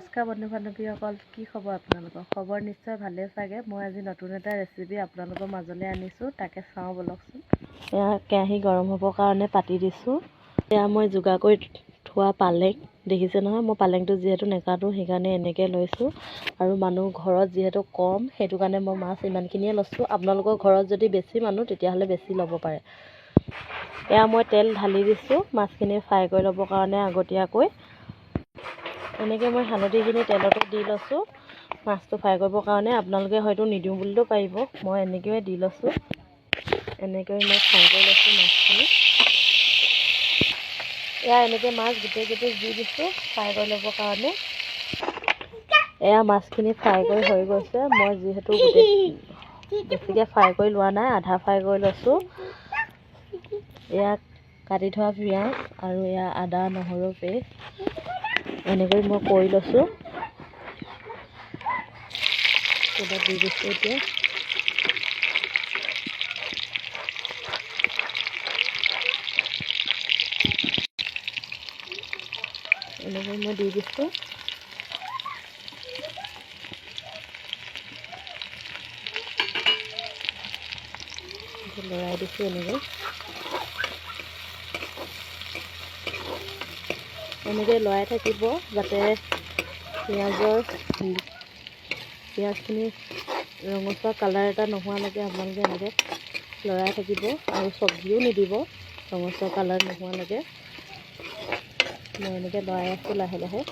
নমস্কাৰ বন্ধু বান্ধৱীসকল, কি খবৰ আপোনালোকৰ? খবৰ নিশ্চয় ভালে চাগে। মই আজি নতুন এটা ৰেচিপি আপোনালোকৰ মাজলৈ আনিছোঁ, তাকে চাওঁ বলকচোন। এয়া কেৰাহী গৰম হ'বৰ কাৰণে পাতি দিছোঁ। এয়া মই যোগাৰ কৰি থোৱা পালেং, দেখিছে নহয়। মই পালেংটো যিহেতু নেকাটো সেইকাৰণে এনেকৈ লৈছোঁ, আৰু মানুহ ঘৰত যিহেতু কম সেইটো কাৰণে মই মাছ ইমানখিনিয়ে লৈছোঁ। আপোনালোকৰ ঘৰত যদি বেছি মানুহ তেতিয়াহ'লে বেছি ল'ব পাৰে। এয়া মই তেল ঢালি দিছোঁ মাছখিনি ফ্ৰাই কৰি ল'বৰ কাৰণে আগতীয়াকৈ। এনেকৈ মই হালধিখিনি তেলতে দি লৈছোঁ মাছটো ফ্ৰাই কৰিবৰ কাৰণে। আপোনালোকে হয়তো নিদিওঁ বুলিতো পাৰিব, মই এনেকৈয়ে দি লৈছোঁ। এনেকৈ মই ফ্ৰাই কৰি লৈছোঁ মাছখিনি। এয়া এনেকৈ মাছ গোটেই দি দিছোঁ ফ্ৰাই কৰি ল'বৰ কাৰণে। এয়া মাছখিনি ফ্ৰাই কৰি হৈ গৈছে। মই যিহেতু বেছিকৈ ফ্ৰাই কৰি লোৱা নাই, আধা ফ্ৰাই কৰি লৈছোঁ। এয়া কাটি থোৱা পিঁয়াজ আৰু এয়া আদা নহৰু পেষ্ট এনেকৈ মই কৰি লৈছোঁ। এইবিলাক দি দিছোঁ এতিয়া। এনেকৈ মই দি দিছোঁ। লৰাই দিছোঁ এনেকৈ। এনেকৈ লৰাই থাকিব যাতে পিঁয়াজখিনি ৰঙচুৱা কালাৰ এটা নোহোৱালৈকে আপোনালোকে এনেকৈ লৰাই থাকিব, আৰু চব্জিও নিদিব ৰঙচুৱা কালাৰ নোহোৱালৈকে। মই এনেকৈ লৰাই আছোঁ লাহে লাহে।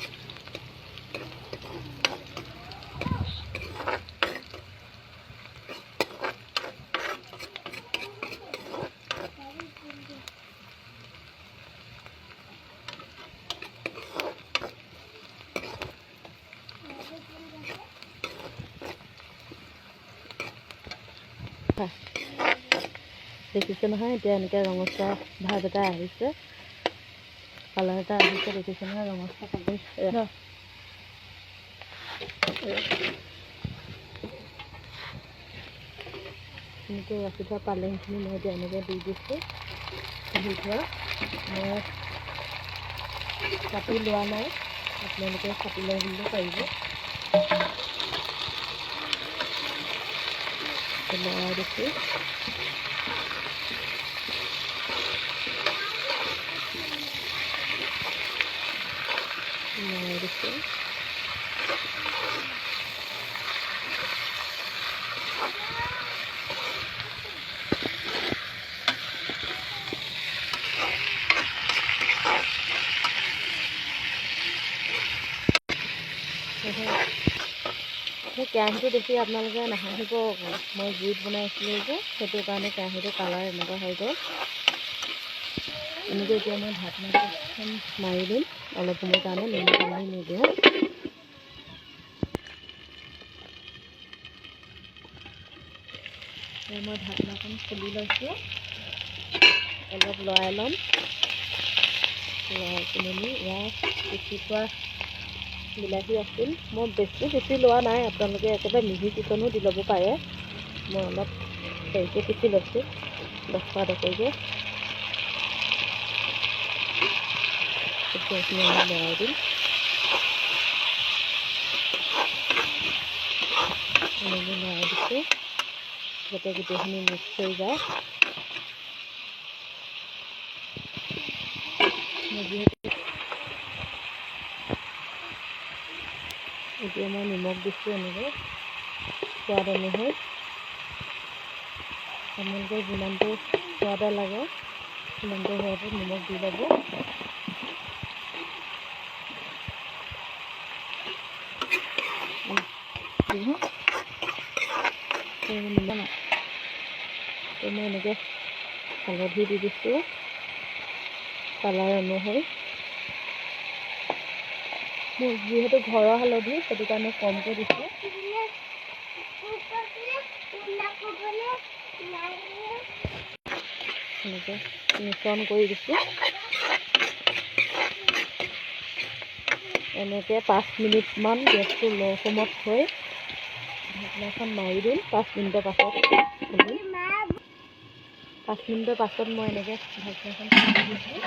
দেখিছে নহয়, এতিয়া এনেকৈ ৰঙচুৱা ভাৱ এটা আহিছে, কালাৰ এটা আহিছে। দেখিছে নহয় ৰঙচুৱা কালাৰ। এনেকৈ ৰাখি থোৱা পালেংখিনি মই এতিয়া এনেকৈ দি দিছোঁ। দি থোৱা মই কাটি লোৱা নাই, আপোনালোকে কাটি লৈ বুলিও পাৰিব। লৰাই দিছোঁ। লৰাই দিছোঁ। সেই কেৰাহীটো দেখি আপোনালোকে নাহাঁহিব, মই জুইত বনাইছিলোঁ যে সেইটো কাৰণে কেৰাহীটো কালাৰ এনেকুৱা হৈ গ'ল। এনেকৈ এতিয়া মই ঢাকনাখন মাৰি দিম অলপ সময়ৰ কাৰণে, নেমু পানী নিদিওঁ। মই ঢাকনাখন খুলি লৈছোঁ, অলপ লৰাই ল'ম। লৰাই কিনি ইয়াত পিচি থোৱা বিলাহী আছিল, মই বেছি লোৱা নাই, আপোনালোকে একেবাৰে মিহি পিছনো দি ল'ব পাৰে। মই অলপ হেৰিকৈ পিচি লৈছোঁ, দহটা দহকৈ। এইখিনি আমি লৰাই দিম। এনেকৈ লৰাই দিছোঁ যাতে গোটেইখিনি মিক্স হৈ যায়। এতিয়া মই নিমখ দিছোঁ এনেকৈ সোৱাদ অনুসৰি। আপোনালোকে যিমানটো সোৱাদ লাগে সিমানটো সোৱাদত নিমখ দি ল'ব। মই এনেকৈ হালধি দি দিছোঁ কালাৰ অনুসৰি। মোৰ যিহেতু ঘৰৰ হালধি সেইটো কাৰণে কমকৈ দিছোঁ। এনেকৈ মিশ্ৰণ কৰি দিছোঁ। এনেকৈ 5 মিনিটমান গেছটো ল' ফ্লেমত থৈ ঢাকনাখন মাৰি দিম। 5 মিনিটৰ পাছত খুলিম। 5 মিনিটৰ পাছত মই এনেকৈ ঢাকনাখন খুলি দিছোঁ।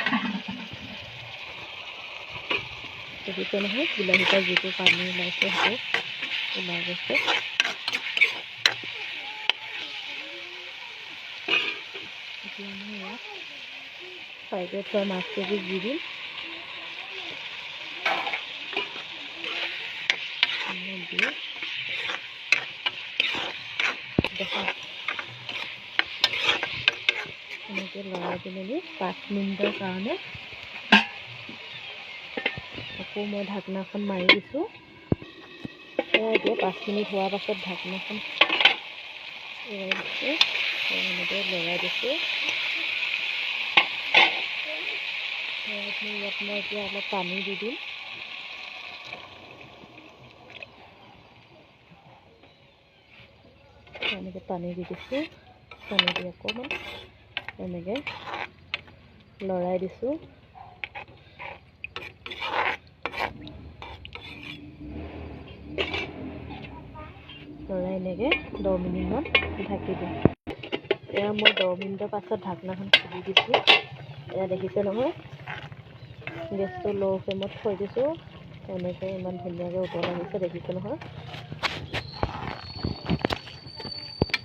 দেখিছে নহয় বিলাহীৰ পৰা যিটো পানী ওলাইছে সেইটো ওলাই গৈছে। এতিয়া মই ইয়াত ফ্ৰাইডত থোৱা মাছকেইটো দি দিম। এনেকৈ লৰাই দি মেলি 5 মিনিটৰ কাৰণে আকৌ মই ঢাকনাখন মাৰি দিছোঁ। এতিয়া 5 মিনিট হোৱাৰ পাছত ঢাকনাখন এৰাই দিছোঁ, এনেকৈ লৰাই দিছোঁ। ইয়াত মই এতিয়া অলপ পানী দি দিম। এনেকৈ পানী দি দিছোঁ, পানী দি অকণমান এনেকৈ লৰাই দিছোঁ। লৰাই এনেকৈ 10 মিনিটমান ঢাকি দিম। এয়া মই 10 মিনিটৰ পাছত ঢাকনাখন খুলি দিছোঁ। এয়া দেখিছে নহয়, গেছটো ল' ফ্লেমত থৈ দিছোঁ। এনেকৈ ইমান ধুনীয়াকৈ উতল আহিছে, দেখিছে নহয়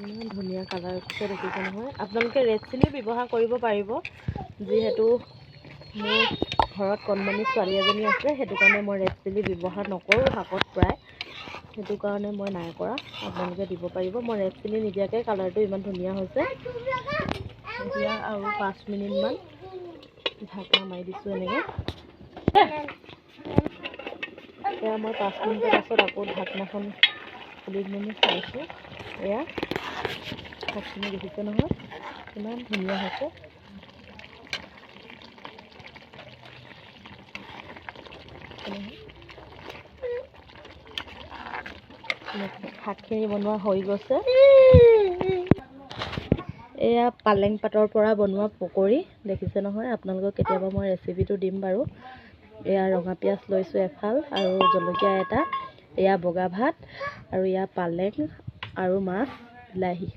ইমান ধুনীয়া কালাৰ উঠিছে, দেখিছে নহয়। আপোনালোকে ৰেড চিলি ব্যৱহাৰ কৰিব পাৰিব, যিহেতু মোৰ ঘৰত কণমানি ছোৱালী এজনী আছে, সেইটো কাৰণে মই ৰেড চিলি ব্যৱহাৰ নকৰোঁ শাকত প্ৰায়, সেইটো কাৰণে মই নাই কৰা। আপোনালোকে দিব পাৰিব। মই ৰেড চিলি নিদিয়াকৈ কালাৰটো ইমান ধুনীয়া হৈছে। এতিয়া আৰু 5 মিনিটমান ঢাকনা মাৰি দিছোঁ এনেকৈ। এয়া মই 5 মিনিটৰ পাছত আকৌ ঢাকনাখন খুলি মেলি চাইছোঁ। এয়া শাকখিনি দেখিছে নহয় কিমান ধুনীয়া হৈছে। শাকখিনি বনোৱা হৈ গৈছে। এয়া পালেং পাতৰ পৰা বনোৱা পকৰি, দেখিছে নহয়। আপোনালোকক কেতিয়াবা মই ৰেচিপিটো দিম বাৰু। এয়া ৰঙা পিঁয়াজ লৈছোঁ এফাল আৰু জলকীয়া এটা, এয়া বগা ভাত আৰু এয়া পালেং আৰু মাছ, বিলাহী।